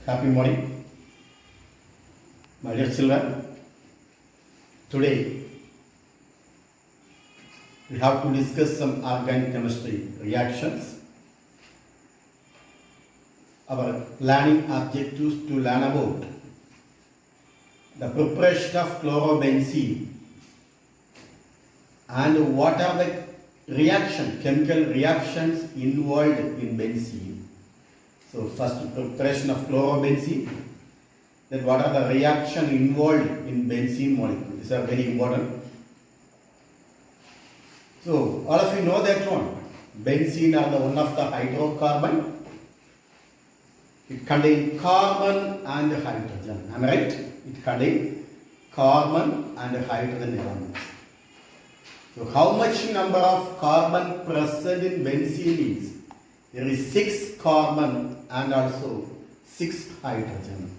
Happy morning, my dear children. Today we have to discuss some organic chemistry reactions. Our learning objectives to learn about the preparation of chlorobenzene and what are the chemical reactions involved in benzene. So first preparation of chlorobenzene, then what are the reaction involved in benzene molecule. These are very important. So all of you know that one. Benzene are the one of the hydrocarbon. It contains carbon and hydrogen. Am I right? It contains carbon and hydrogen elements. So how much number of carbon present in benzene is? There is 6 carbon and also 6 hydrogen.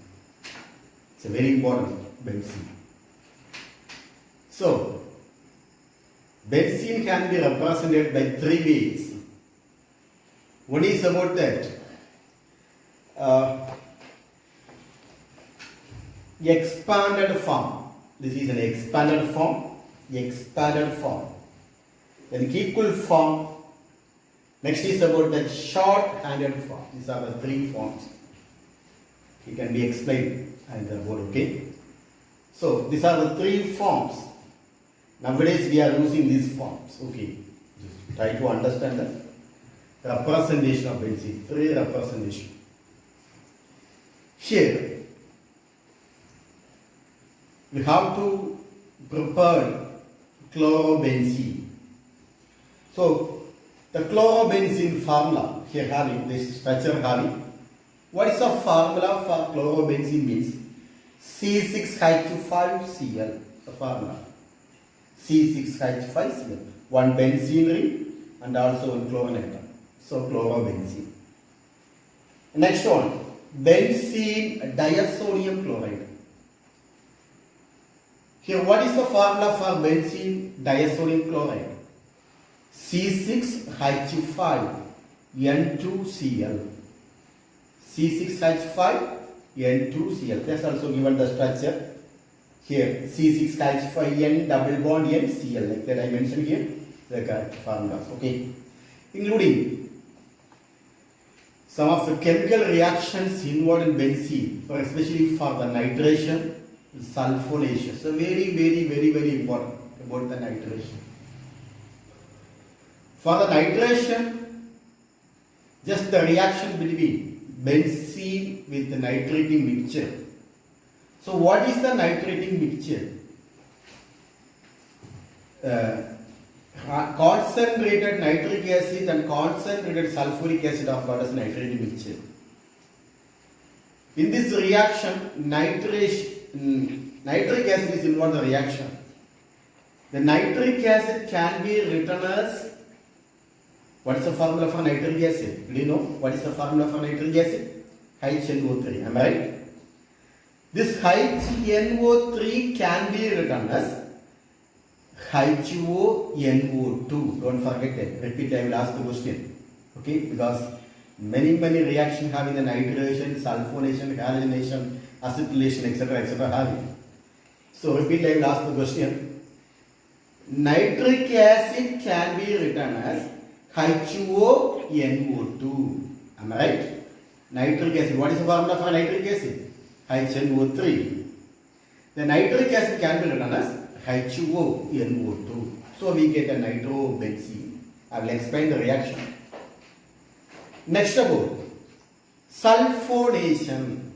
It's a very important benzene. So benzene can be represented by 3 ways. One is about that expanded form. This is an expanded form. Then equal form. Next is about the short-handed form. These are the 3 forms. It can be explained in the board, okay? So these are the 3 forms. Nowadays we are using these forms, okay? Just try to understand the representation of benzene. 3 representation. Here we have to prepare chlorobenzene. So the chlorobenzene formula, here having this structure having, what is the formula for chlorobenzene means C6H5Cl, the formula. C6H5Cl, one benzene ring and also one chlorine atom. So chlorobenzene. Next one, benzene diazonium chloride. Here what is the formula for benzene diazonium chloride? C6H5N2Cl. C6H5N2Cl. That's also given the structure. Here C6H5N double bond NCl. Like that I mentioned here. The correct formulas. Okay. Including some of the chemical reactions involved in benzene, especially for the nitration, sulfonation. So very important about the nitration. For the nitration, just the reaction between benzene with the nitrating mixture. So what is the nitrating mixture? Concentrated nitric acid and concentrated sulfuric acid are called as nitrating mixture. In this reaction, nitric acid is involved in the reaction. The nitric acid can be written as, what is the formula for nitric acid? Do you know what is the formula for nitric acid? HNO3. Am I right? This HNO3 can be written as HONO2. Don't forget that. Repeat, I will ask the question. Okay? Because many reactions having the nitration, sulfonation, halogenation, acetylation, etc. having. So repeat, I will ask the question. Nitric acid can be written as HONO2. Am I right? Nitric acid. What is the formula for nitric acid? HNO3. The nitric acid can be written as HONO2. So we get a nitrobenzene. I will explain the reaction. Next about sulfonation.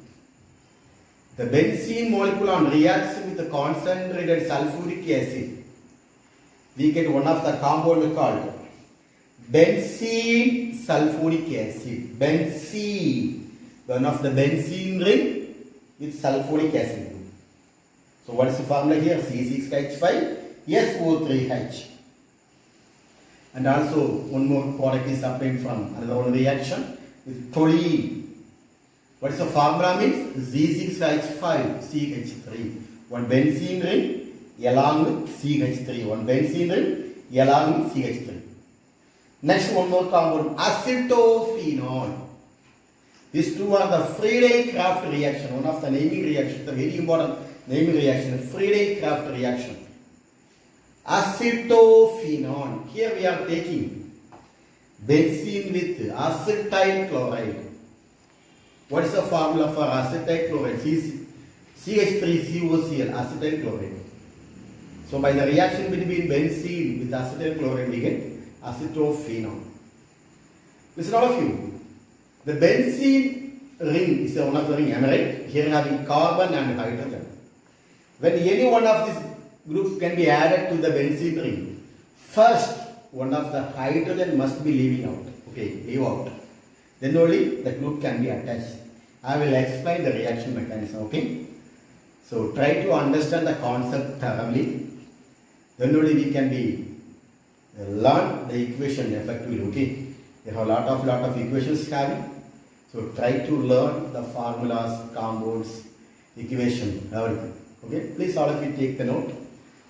The benzene molecule on reacts with the concentrated sulfuric acid. We get one of the compound called benzene sulfuric acid. Benzene, one of the benzene ring with sulfuric acid. So what is the formula here? C6H5SO3H. And also one more product is obtained from another one reaction with toluene. What is the formula means? Z6H5CH3. One benzene ring along with CH3. One benzene ring along with CH3. Next, one more compound, acetophenol. These two are the Friedel-Crafts reaction, one of the naming reactions, the very important naming reaction, Friedel-Crafts reaction. Acetophenone. Here we are taking benzene with acetyl chloride. What is the formula for acetyl chloride? CH3COCl, acetyl chloride. So by the reaction between benzene with acetyl chloride, we get acetophenone. Listen, all of you. The benzene ring is one of the ring, am I right? Here having carbon and hydrogen. When any one of these groups can be added to the benzene ring, first one of the hydrogen must be leaving out. Okay, leave out. Then only the group can be attached. I will explain the reaction mechanism. Okay. So try to understand the concept thoroughly. Then only we can be learn the equation effectively. Okay. There are a lot of equations having. So try to learn the formulas, compounds, equation, everything. Okay. Please all of you take the note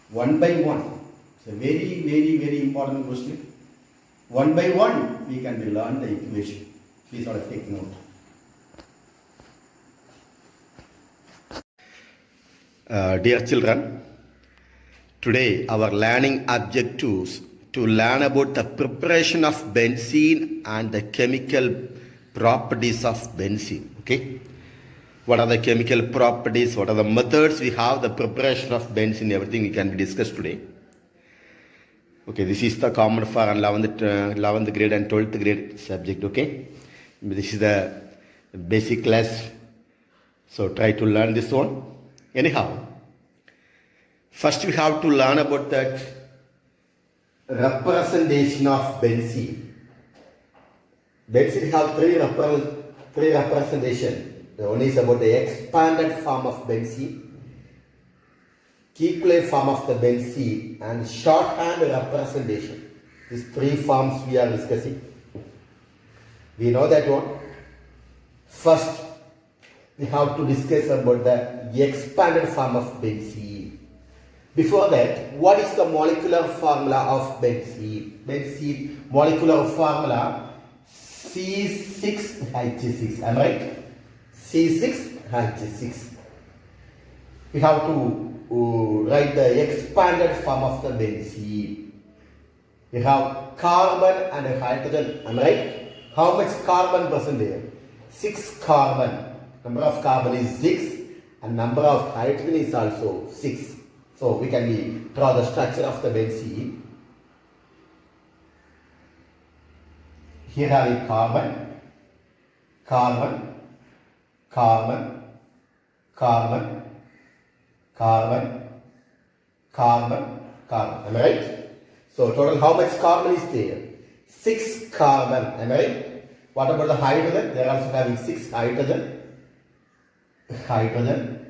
one by one. It's a very important question. One by one we can learn the equation. Please all of you take note. Dear children, today our learning objectives to learn about the preparation of benzene and the chemical properties of benzene. Okay, what are the chemical properties? What are the methods we have? The preparation of benzene, everything we can discuss today. Okay, this is the common for 11th grade and 12th grade subject. Okay, this is the basic class. So try to learn this one. Anyhow, first we have to learn about that representation of benzene. Benzene have three representation. The one is about the expanded form of benzene, Kekulé form of the benzene, and shorthand representation. These three forms we are discussing. We know that one. First, we have to discuss about the expanded form of benzene. Before that, what is the molecular formula of benzene? Benzene molecular formula C6H6. Am I right? C6H6. We have to write the expanded form of the benzene. We have carbon and hydrogen. Am I right? How much carbon present there? 6 carbon. Number of carbon is 6 and number of hydrogen is also 6. So we can draw the structure of the benzene. Here have carbon, carbon, carbon, carbon, carbon, carbon, carbon. Am I right? So total how much carbon is there? 6 carbon. Am I right? What about the hydrogen? They are also having 6 hydrogen. Hydrogen,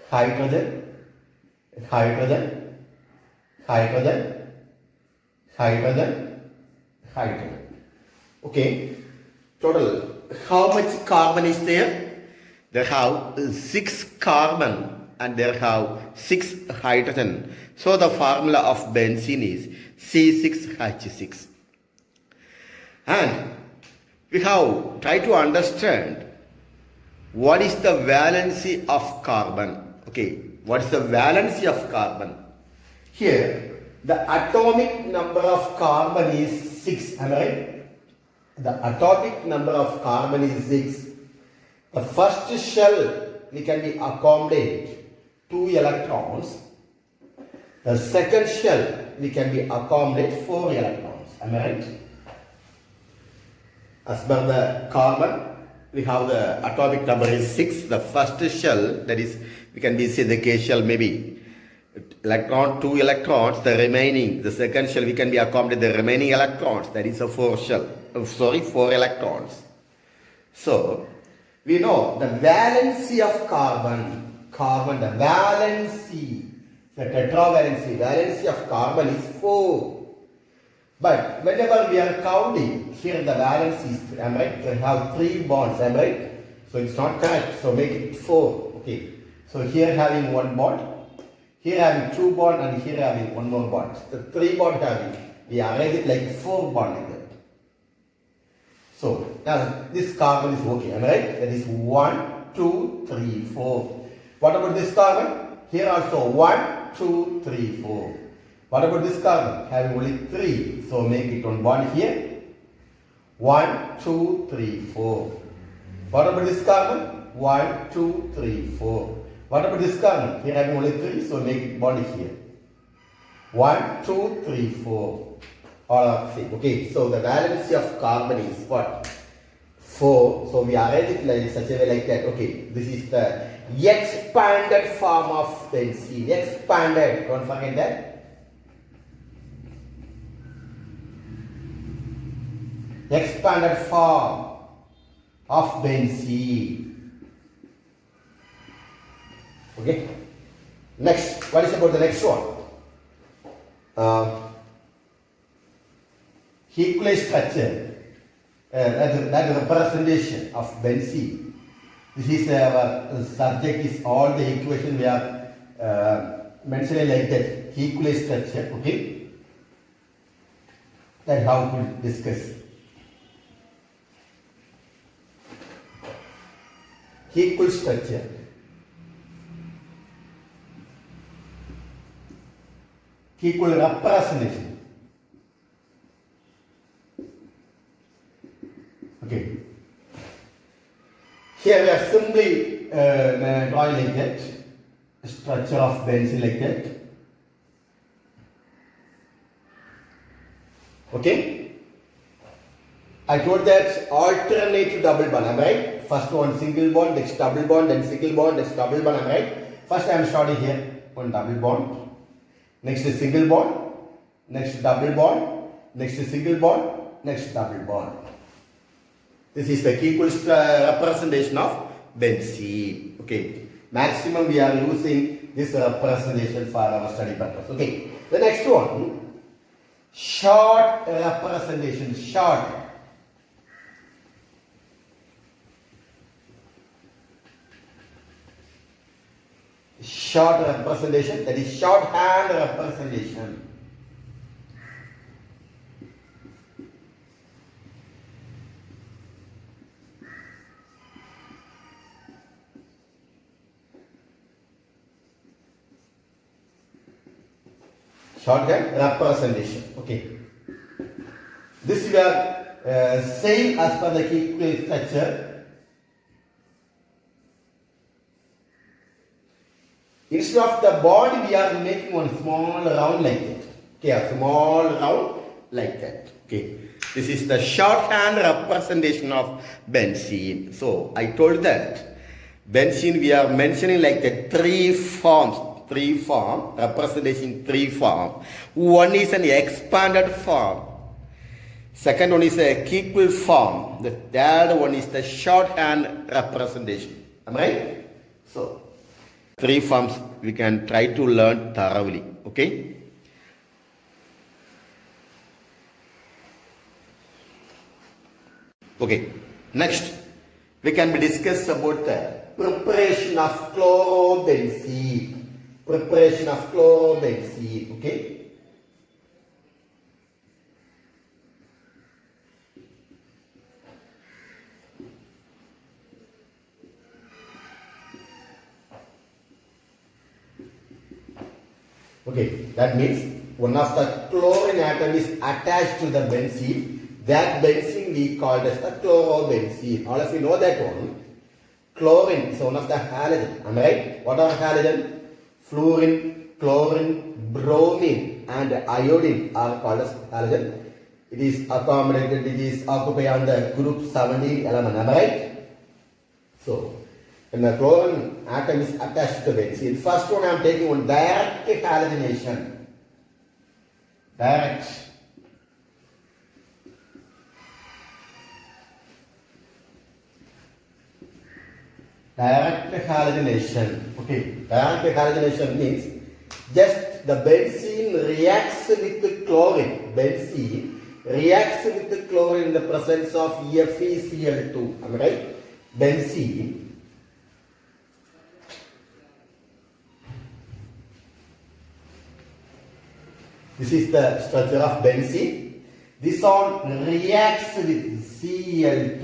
hydrogen, hydrogen, hydrogen, hydrogen, hydrogen. Okay. Total how much carbon is there? They have 6 carbon and they have 6 hydrogen. So the formula of benzene is C6H6. And we have tried to understand what is the valency of carbon. Okay, what is the valency of carbon? Here, the atomic number of carbon is 6. Am I right? The atomic number of carbon is 6. The first shell, we can be accommodate 2 electrons. The second shell, we can be accommodate 4 electrons. Am I right? As per the carbon, we have the atomic number is 6. The first shell, that is, we can be say the K shell maybe electron, 2 electrons. The remaining, the second shell, we can be accommodate the remaining electrons. That is a 4 shell. 4 electrons. So we know the valency of carbon. The valency, the tetravalency, valency of carbon is 4. But whenever we are counting, here the valence is, am I right? We have 3 bonds, am I right? So it's not correct. So make it 4. Okay. So here having 1 bond, here having 2 bond, and here having 1 more bond. The 3 bond having, we arrange it like 4 bond like that. So Now, this carbon is okay, am I right? That is 1, 2, 3, 4. What about this carbon? Here also 1, 2, 3, 4. What about this carbon? Having only 3. So make it one bond here. 1, 2, 3, 4. What about this carbon? 1, 2, 3, 4. What about this carbon? Here having only 3. So make it bond here. 1, 2, 3, 4. All are same. Okay. So the valency of carbon is what? 4. So we arrange it like such a way like that. Okay. This is the expanded form of benzene. Expanded. Don't forget that. Expanded form of benzene. Okay. Next, what is about the next one? Equal structure. That representation of benzene. This is our subject. Is all the equation we are mentioning like that. Equal structure. Okay. That's how we will discuss. Equal structure. Equal representation. Okay. Here we are simply drawing like that. Structure of benzene like that. Okay. I told that alternate double bond, am I right? First one single bond, next double bond, then single bond, next double bond, am I right? First I am starting here, one double bond, next is single bond, next double bond, next is single bond, next double bond. This is the equal representation of benzene. Okay. Maximum we are using this representation for our study purpose. Okay. The next one, short representation, short. Short representation, that is shorthand representation. Shorthand representation. Okay. This we are same as per the equal structure. Instead of the body, we are making one small round like that. Okay, a small round like that. Okay, this is the shorthand representation of benzene. So I told that benzene we are mentioning like the three forms, representation three form. One is an expanded form. Second one is a equal form. The third one is the shorthand representation. Am I right? So three forms we can try to learn thoroughly. Okay. Okay. Next, we can discuss about the preparation of chlorobenzene. Preparation of chlorobenzene. Okay. Okay, that means one of the chlorine atom is attached to the benzene. That benzene we called as the chlorobenzene. All of you know that one. Chlorine is one of the halogen. Am I right? What are halogen? Fluorine, chlorine, bromine and iodine are called as halogen. It is accommodated, it is occupied on the group 17 element. Am I right? So, when the chlorine atom is attached to the benzene, first one I am taking one direct halogenation. Direct. Direct halogenation. Okay, direct halogenation means just the benzene reacts with the chlorine. Benzene reacts with the chlorine in the presence of FeCl2. Am I right? Benzene. This is the structure of benzene. This one reacts with Cl2,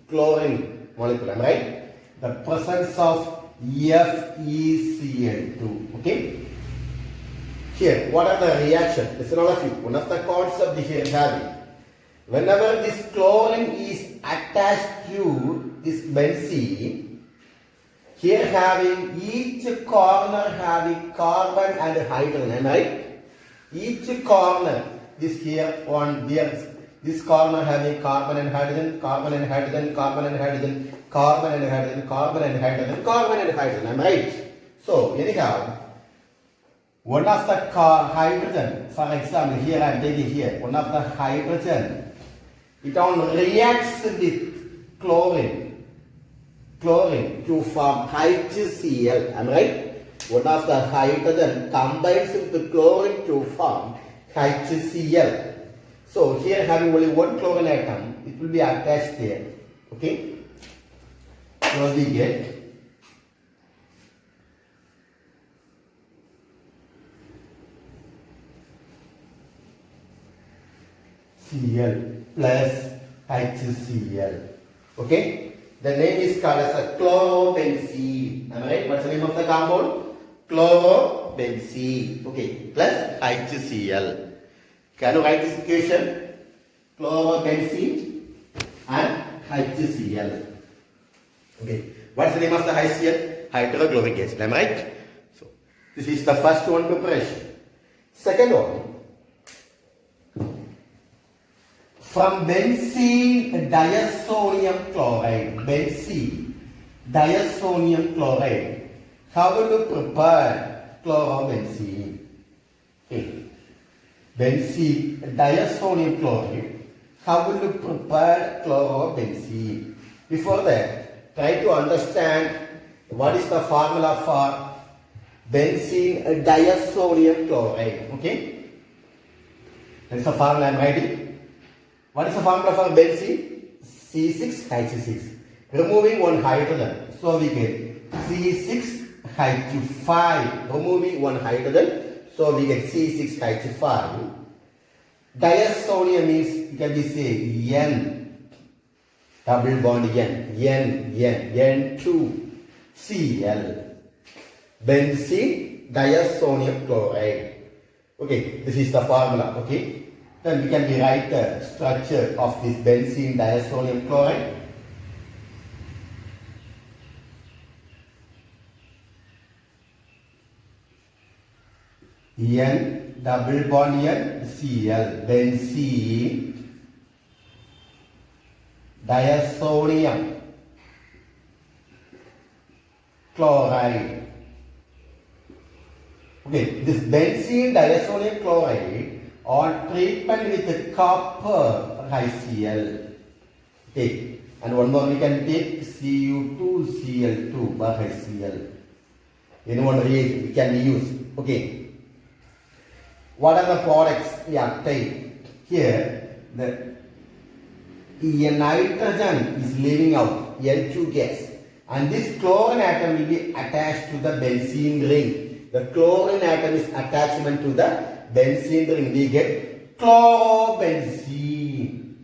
chlorine molecule, am I right? The presence of FeCl2, okay? Here, what are the reactions? Listen all of you. One of the concepts here having. Whenever this chlorine is attached to this benzene, here having each corner having carbon and hydrogen, am I right? Each corner, this here one, there, this corner having carbon and hydrogen, carbon and hydrogen, carbon and hydrogen, carbon and hydrogen, carbon and hydrogen, carbon and hydrogen, am I right? So, anyhow, one of the hydrogen, for example, here I am taking here, one of the hydrogen, it all reacts with chlorine to form HCl, am I right? One of the hydrogen combines with chlorine to form HCl. So here having only one chlorine atom, it will be attached here, okay? So we get Cl plus HCl. Okay? The name is called as a chlorobenzene. Am I right? What's the name of the compound? Chlorobenzene. Okay. Plus HCl. Can you write this equation? Chlorobenzene and HCl. Okay. What's the name of the HCl? Hydrochloric acid. Am I right? So, this is the first one preparation. Second one. From benzene diazonium chloride, how will you prepare chlorobenzene? Okay. Benzene diazonium chloride, how will you prepare chlorobenzene? Before that, try to understand what is the formula for benzene diazonium chloride. Okay? That's the formula I am writing. What is the formula for benzene? C6H6. Removing one hydrogen. So we get C6H5. Removing one hydrogen. So we get C6H5. Diazonium means, you can be say N. Double bond N. N2Cl. Benzene diazonium chloride. Okay, this is the formula. Okay. Then we can rewrite the structure of this benzene diazonium chloride. N double bond N Cl, benzene diazonium chloride. Okay, this benzene diazonium chloride on treatment with copper HCl. Okay, and one more we can take Cu2Cl2 by HCl. In one reagent it can be used. Okay. What are the products we obtain? Here, the nitrogen is leaving out, N2 gas, and this chlorine atom will be attached to the benzene ring. The chlorine atom is attachment to the benzene ring. We get chlorobenzene.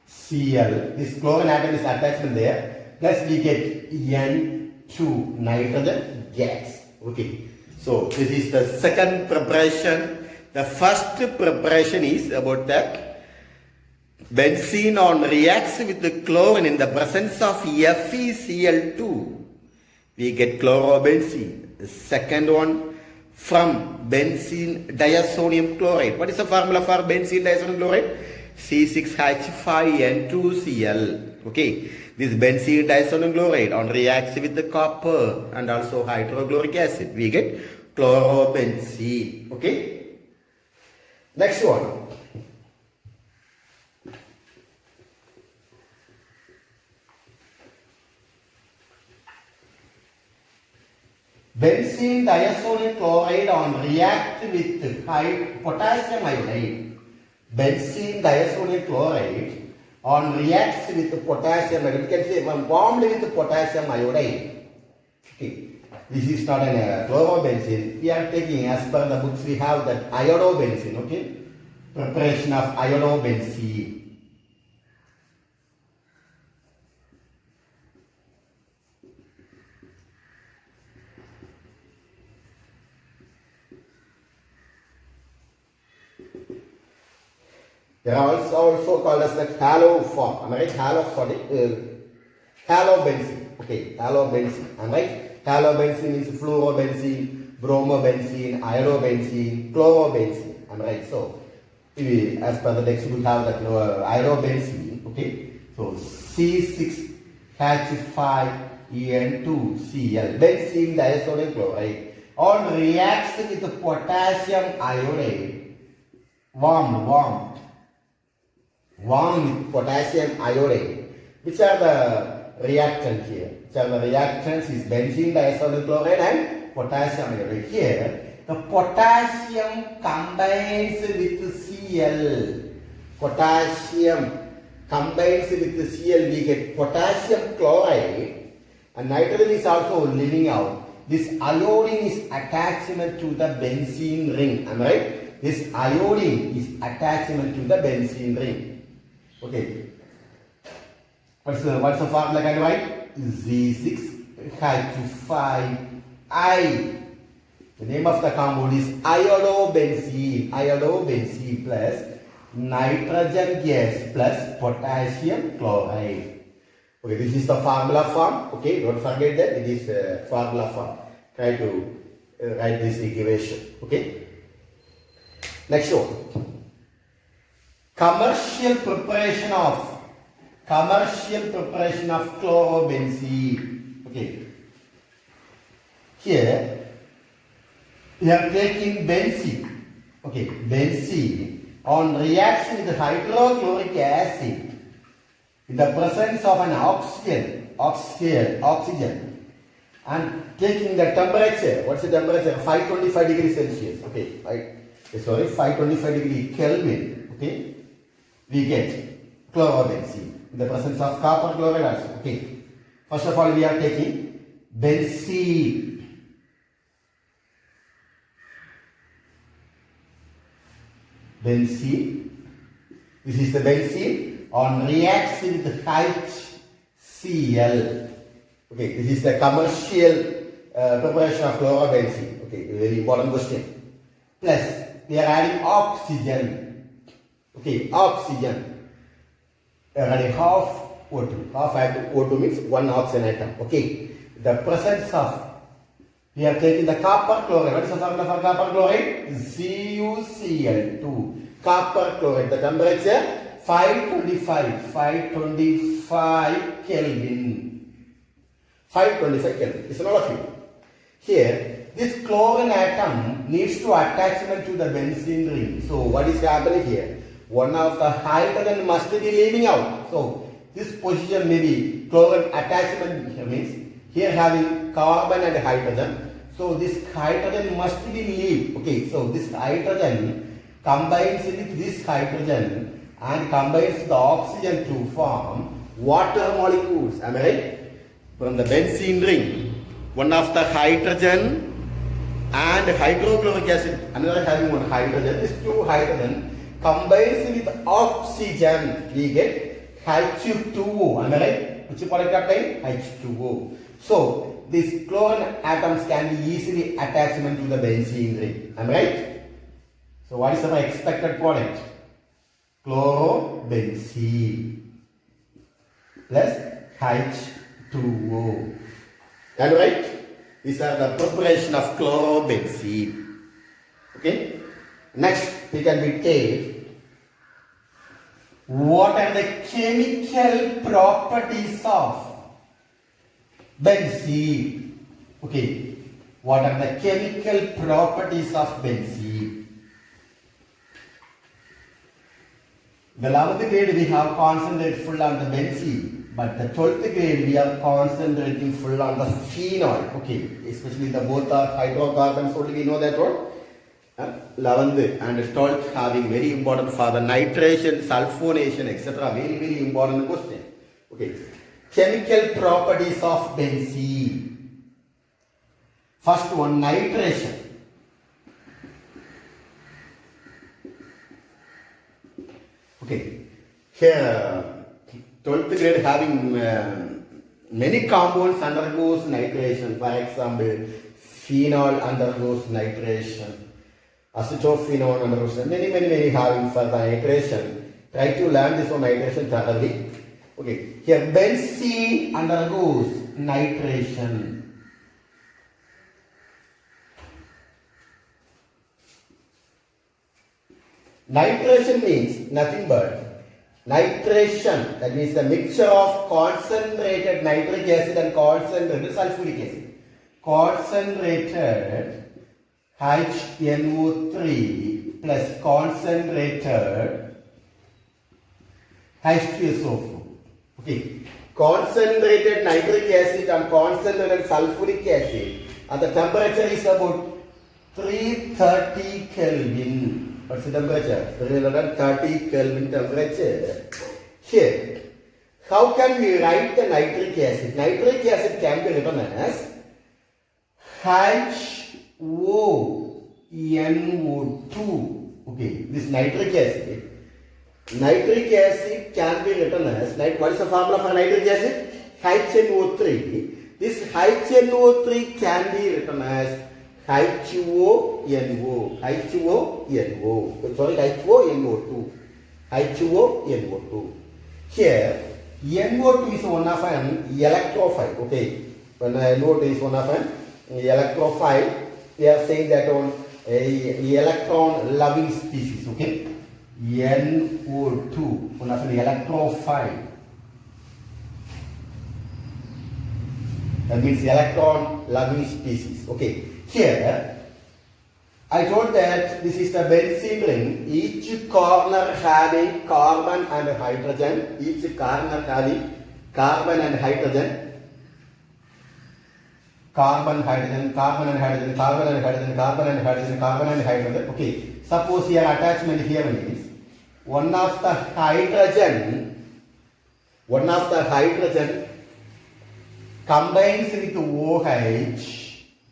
Cl. This chlorine atom is attachment there. Plus we get N2 nitrogen gas. Okay. So this is the second preparation. The first preparation is about that benzene on reacts with the chlorine in the presence of FeCl2. We get chlorobenzene. The second one from benzene diazonium chloride. What is the formula for benzene diazonium chloride? C6H5N2Cl. Okay. This benzene diazonium chloride on reacts with the copper and also hydrochloric acid. We get chlorobenzene. Okay. Next one. Benzene diazonium chloride on react with potassium iodide. Benzene diazonium chloride on reacts with potassium iodide. We can say warmly with potassium iodide. Okay. This is not an chlorobenzene. We are taking, as per the books, we have that iodobenzene, okay? Preparation of iodobenzene. They are also called as the halo form. Am I right? Halobenzene. Okay, halobenzene. Am I right? Halobenzene is fluorobenzene, bromobenzene, iodobenzene, chlorobenzene. Am I right? So, as per the textbook, we have that iodobenzene. Okay, so C6H5En2Cl, benzene diazonium chloride, all reacts with the potassium iodide. Warm with potassium iodide. Which are the reactants here? Which are the reactants is benzene diazonium chloride and potassium iodide. Here, the potassium combines with Cl. Potassium combines with Cl, we get potassium chloride, and nitrogen is also leaving out. This iodine is attachment to the benzene ring. Am I right? This iodine is attachment to the benzene ring. Okay. What's the formula can I write? Z6H5I. The name of the compound is iodobenzene. Iodobenzene plus nitrogen gas plus potassium chloride. Okay, this is the formula form. Okay, don't forget that it is formula form. Try to write this equation. Okay. Next one. Commercial preparation of chlorobenzene. Okay. Here we are taking benzene. Okay, benzene on reaction with hydrochloric acid in the presence of an oxygen and taking the temperature. What's the temperature? 525 degrees Celsius. Okay, 525 degree Kelvin. Okay. We get chlorobenzene in the presence of copper chloride also. Okay. First of all, we are taking benzene. Benzene. This is the benzene on reaction with HCl. Okay. This is the commercial preparation of chlorobenzene. Okay. Very important question. Plus, we are adding oxygen. Okay, oxygen. Adding half O2. Half O2 means one oxygen atom. Okay. The presence of, we are taking the copper chloride. What is the formula for copper chloride? CuCl2. Copper chloride. The temperature 525 Kelvin. 525 Kelvin. It's all of you. Here, this chlorine atom needs to attachment to the benzene ring. So, what is happening here? One of the hydrogen must be leaving out. So, this position may be chlorine attachment means here having carbon and hydrogen. So, this hydrogen must be leave. Okay, so this hydrogen combines with this hydrogen and combines the oxygen to form water molecules. Am I right? From the benzene ring, one of the hydrogen and hydrochloric acid, another having one hydrogen, these two hydrogen combines with oxygen, we get H2O. Am I right? Which product of time? H2O. So, these chlorine atoms can be easily attachment to the benzene ring. Am I right? So, what is our expected product? Chlorobenzene plus H2O. Am I right? These are the preparation of chlorobenzene. Okay. Next, we can be take what are the chemical properties of benzene. Okay. What are the chemical properties of benzene? The 11th grade we have concentrated full on the benzene, but the 12th grade we are concentrating full on the phenol. Okay, especially the both are hydrocarbons only, we know that one. 11th and 12th having very important for the nitration, sulfonation, etc. Very, very important question. Okay, chemical properties of benzene. First one, nitration. Okay, here 12th grade having many compounds undergoes nitration. For example, phenol undergoes nitration, acetophenone undergoes many having further nitration. Try to learn this one nitration thoroughly. Okay, here benzene undergoes nitration. Nitration means nothing but nitration, that means the mixture of concentrated nitric acid and concentrated sulfuric acid. Concentrated HNO3 plus concentrated H2SO4. Okay. Concentrated nitric acid and concentrated sulfuric acid, and the temperature is about 330 Kelvin. What's the temperature? 330 Kelvin temperature. Here, how can we write the nitric acid? Nitric acid can be written as HONO2. Okay, this nitric acid. Nitric acid can be written as, what is the formula for nitric acid? HNO3. This HNO3 can be written as HONO. Sorry, HONO2. HONO2. Here, NO2 is one of an electrophile. Okay, when NO2 is one of an electrophile, they are saying that on a electron loving species. Okay, NO2, one of an electrophile. That means electron loving species. Okay. Here, I told that this is the benzene ring, each corner having carbon and hydrogen, each corner having carbon and hydrogen, carbon, hydrogen, carbon and hydrogen, carbon and hydrogen, carbon and hydrogen, carbon and hydrogen. Okay, suppose here attachment here means one of the hydrogen combines with OH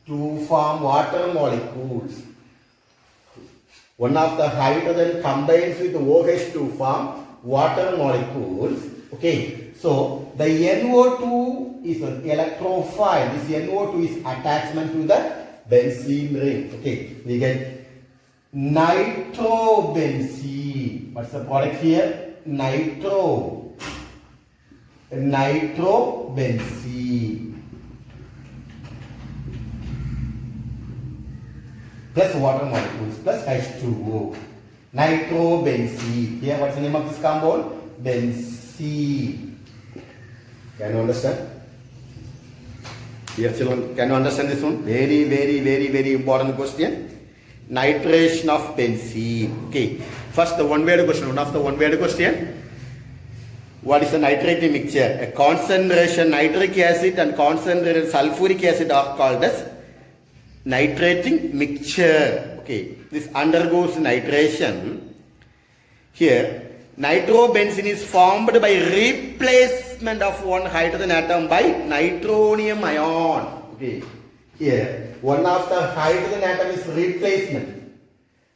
to form water molecules. One of the hydrogen combines with OH to form water molecules. Okay, so the NO2 is an electrophile. This NO2 is attachment to the benzene ring. Okay, we get nitrobenzene. What's the product here? Nitrobenzene. Plus water molecules plus H2O. Nitrobenzene. Here, what's the name of this compound? Benzene. Can you understand? Dear children, can you understand this one? Very important question. Nitration of benzene. Okay. First, the one-word question. One of the one-word question. What is the nitrating mixture? A concentration nitric acid and concentrated sulfuric acid are called as nitrating mixture. Okay, this undergoes nitration. Here, nitrobenzene is formed by replacement of one hydrogen atom by nitronium ion. Okay, here one of the hydrogen atom is replacement,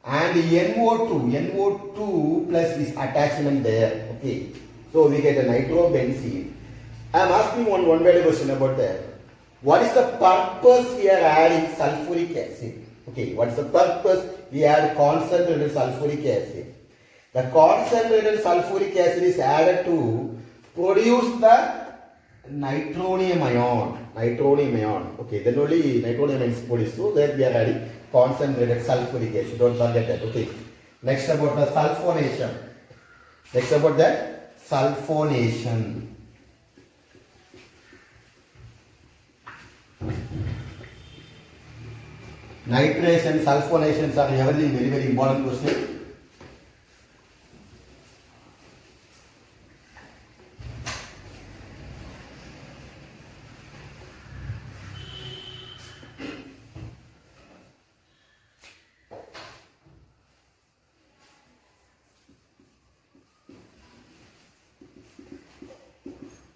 and NO2 plus is attachment there. Okay, so we get a nitrobenzene. I am asking one word question about that. What is the purpose we are adding sulfuric acid? Okay, what is the purpose we add concentrated sulfuric acid? The concentrated sulfuric acid is added to produce the nitronium ion. Okay, then only nitronium ion is produced. So that we are adding concentrated sulfuric acid. Don't forget that. Okay. Next about the sulfonation. Nitration, sulfonations are everything very important question.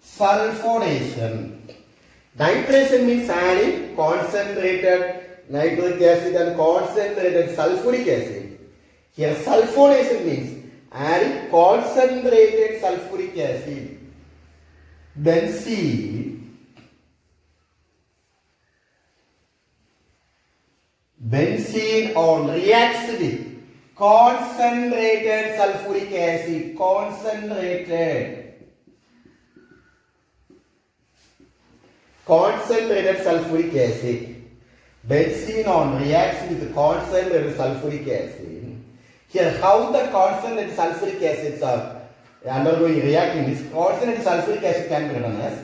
Sulfonation. Nitration means adding concentrated nitric acid and concentrated sulfuric acid. Here sulfonation means adding concentrated sulfuric acid. Benzene or reacts with concentrated sulfuric acid. Concentrated sulfuric acid. Benzene on reacts with concentrated sulfuric acid. Here, how the concentrated sulfuric acids are undergoing reacting is concentrated sulfuric acid can be written as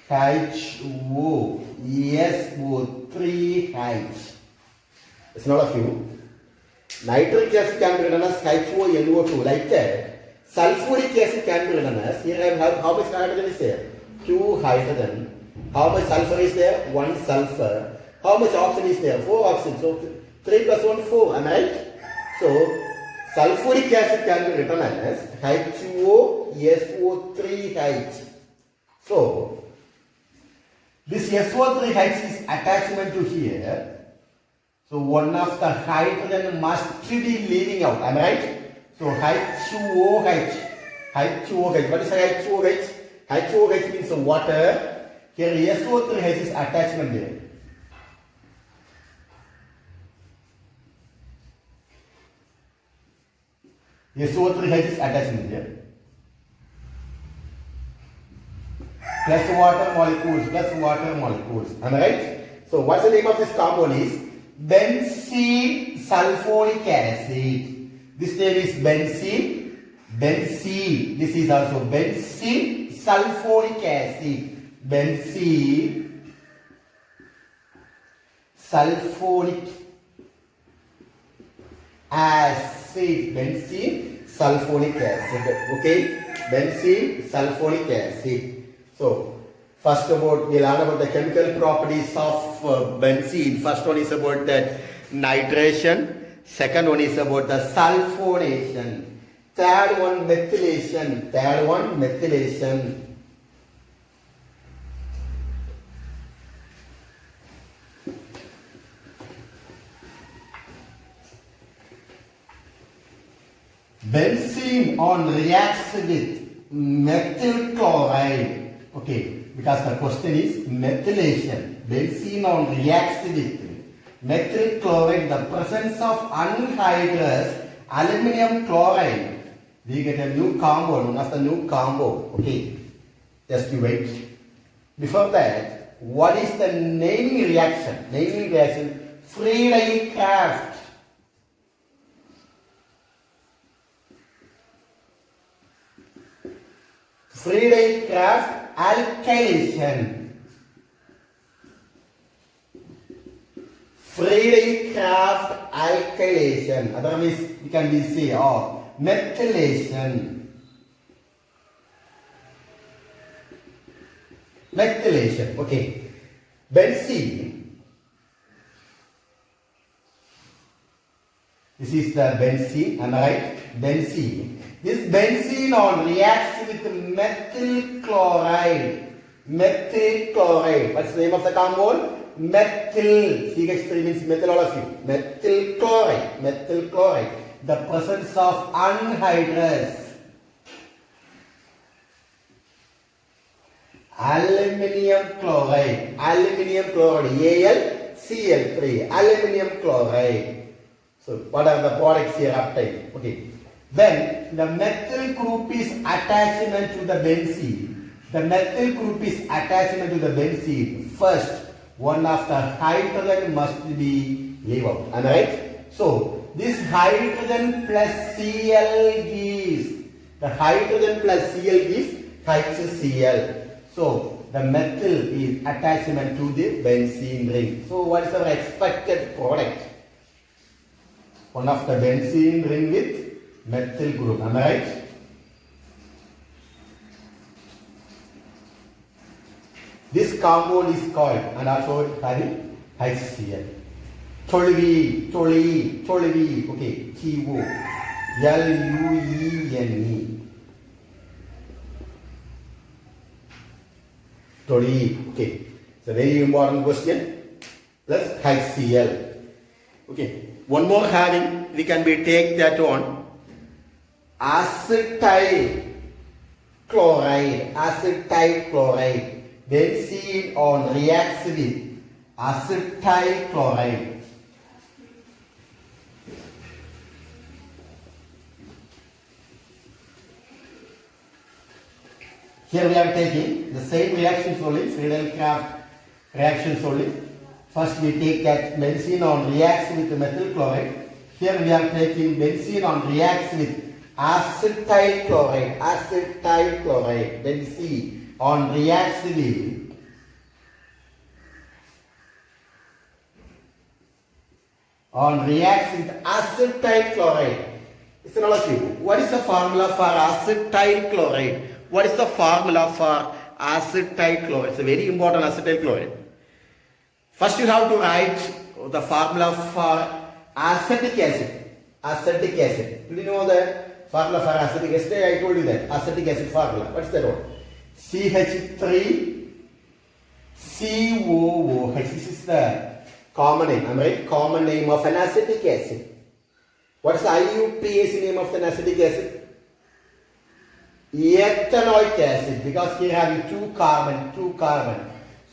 HOSO3H. It's not a few. Nitric acid can be written as HONO2. Like that, sulfuric acid can be written as, here I have how much hydrogen is there? 2 hydrogen. How much sulfur is there? 1 sulfur. How much oxygen is there? 4 oxygen. So 3 plus 1, 4. Am I right? So sulfuric acid can be written as HOSO3H. So this SO3H is attachment to here. So one of the hydrogen must be leaving out. Am I right? So HOH. What is HOH? HOH means water. Here SO3H is attachment there. SO3H is attachment here. Plus water molecules. Am I right? So what's the name of this compound is benzene sulfuric acid. This name is benzene. This is also benzene sulfuric acid. Benzene sulfuric acid. Okay, benzene sulfuric acid. So first we'll learn about the chemical properties of benzene. First one is about the nitration. Second one is about the sulfonation. Third one methylation. Benzene on reacts with methyl chloride. Okay, because the question is methylation. Benzene on reacts with methyl chloride, the presence of anhydrous aluminum chloride. We get a new compound, one of the new compound. Okay, just you wait. Before that, what is the naming reaction? Friedel-Crafts. Friedel-Crafts alkylation. Otherwise, we can be say methylation. Okay. Benzene. This is the benzene. Am I right? Benzene. This benzene on reacts with methyl chloride. What's the name of the compound? Methyl. CH3 means methyl, all of you. Methyl chloride. The presence of anhydrous aluminum chloride. AlCl3. Aluminum chloride. So what are the products here obtained? Okay. When the methyl group is attachment to the benzene, first one of the hydrogen must be leave out. Am I right? So this hydrogen plus Cl gives HCl. So the methyl is attachment to the benzene ring. So what is our expected product? One of the benzene ring with methyl group. Am I right? This compound is called and also having HCl. Toluene. Okay. Toluene. Okay. It's a very important question. Plus HCl. Okay. One more having, we can be take that one. Acetyl chloride. Acetyl chloride. Benzene on reacts with acetyl chloride. Here we are taking the same reactions only, Friedel-Crafts reactions only. First we take that benzene on reacts with methyl chloride. Here we are taking benzene on reacts with acetyl chloride. Acetyl chloride. Benzene on reacts with acetyl chloride. Listen all of you. What is the formula for acetyl chloride? What is the formula for acetyl chloride? It's a very important acetyl chloride. First you have to write the formula for acetic acid. Acetic acid. Do you know the formula for acetic acid? I told you that. Acetic acid formula. What's that one? CH3 COOH. This is the common name. Am I right? Common name of an acetic acid. What is the IUPAC name of an acetic acid? Ethanoic acid, because here have two carbon.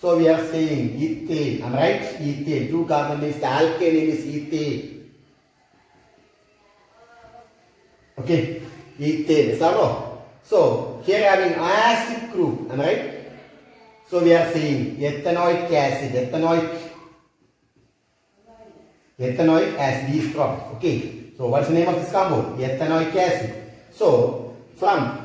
So we are saying ethane. Am I right? Ethane. Two carbon means the alkane name is ethane. Okay. Ethane. Is that no? So here having acid group. Am I right? So we are saying ethanoic acid. Ethanoic acid is dropped. Okay. So what's the name of this compound? Ethanoic acid. So from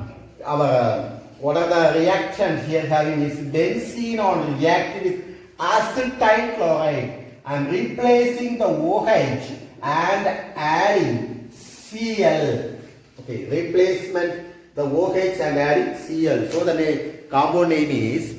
our what are the reactions here having is benzene on react with acetyl chloride. I am replacing the OH and adding Cl. Okay, replacement the OH and adding Cl. So the compound name is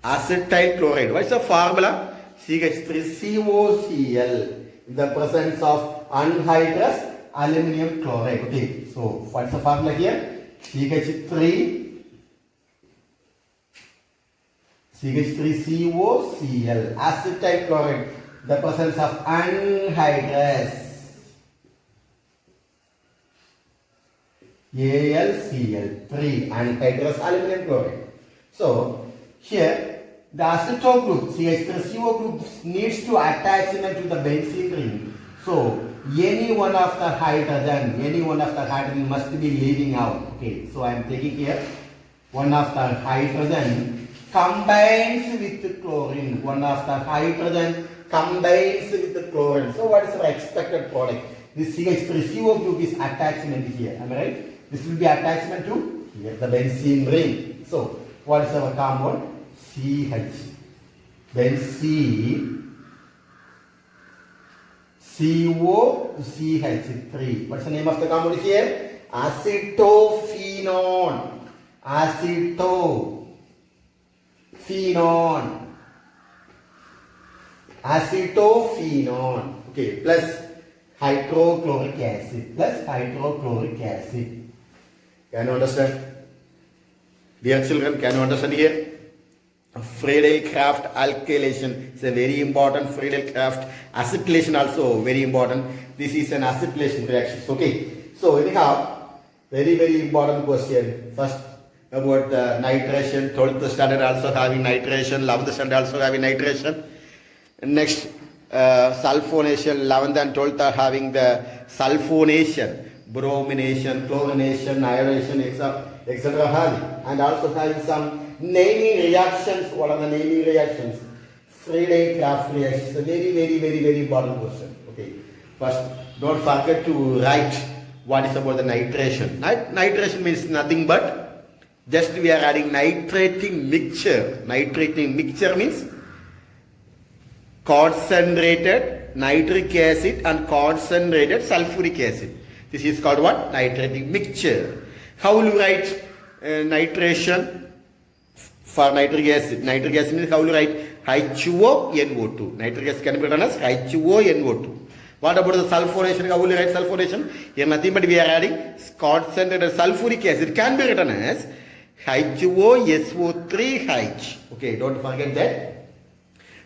acetyl chloride. What is the formula? CH3COCl in the presence of anhydrous aluminum chloride. Okay, so what's the formula here? CH3COCl, acetyl chloride, the presence of anhydrous AlCl3, anhydrous aluminum chloride. So here the acetyl group, CH3CO group, needs to attachment to the benzene ring. So any one of the hydrogen must be leaving out. Okay, so I am taking here one of the hydrogen combines with the chlorine. One of the hydrogen combines with the chlorine. So what is our expected product? This CH3CO group is attachment here. Am I right? This will be attachment to here the benzene ring. So what is our compound? CH. Benzene COCH3. What's the name of the compound here? Acetophenone. Acetophenone. Okay, plus hydrochloric acid. Can you understand? Dear children, can you understand here? Friedel-Crafts alkylation is a very important. Friedel-Crafts acetylation also very important. This is an acetylation reaction. Okay. So anyhow, very important question. First about nitration. 12th standard also having nitration. 11th standard also having nitration. Next sulfonation. 11th and 12th are having the sulfonation, bromination, chlorination, iodation, etc. having, and also having some naming reactions. What are the naming reactions? Friedel-Crafts reactions. A very important question. Okay. First, don't forget to write what is about the nitration. Nitration means nothing but just we are adding nitrating mixture. Nitrating mixture means concentrated nitric acid and concentrated sulfuric acid. This is called what? Nitrating mixture. How will you write nitration? For nitric acid. Nitric acid means how will you write? H2O-NO2. Nitric acid can be written as H2O-NO2. What about the sulfonation? How will you write sulfonation? Here nothing but we are adding concentrated sulfuric acid. It can be written as H2O-SO3H. Okay, don't forget that.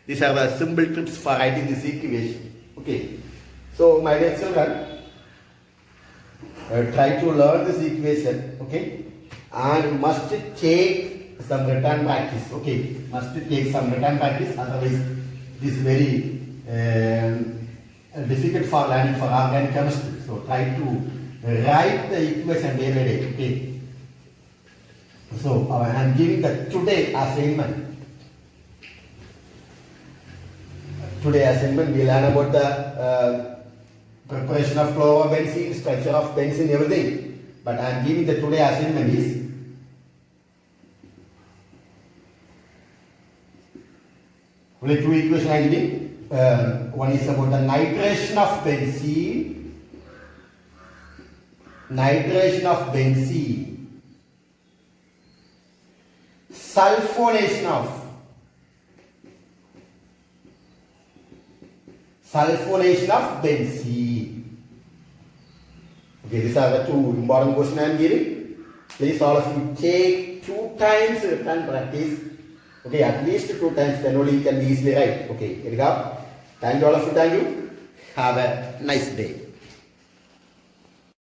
These are the simple tips for writing this equation. Okay. So, my dear children, try to learn this equation. Okay. And must take some return practice. Okay. Must take some return practice. Otherwise, it is very difficult for learning for organic chemistry. So, try to write the equation day by day. Okay. So, I am giving the today assignment. Today assignment we learn about the preparation of chlorobenzene, structure of benzene, everything. But I am giving the today assignment is only two equations I am giving. One is about the nitration of benzene, sulfonation of benzene. Okay, these are the two important questions I am giving. Please all of you take 2 times return practice. Okay, at least 2 times, then only you can easily write. Okay, here we go. Thank you all of you. Thank you. Have a nice day.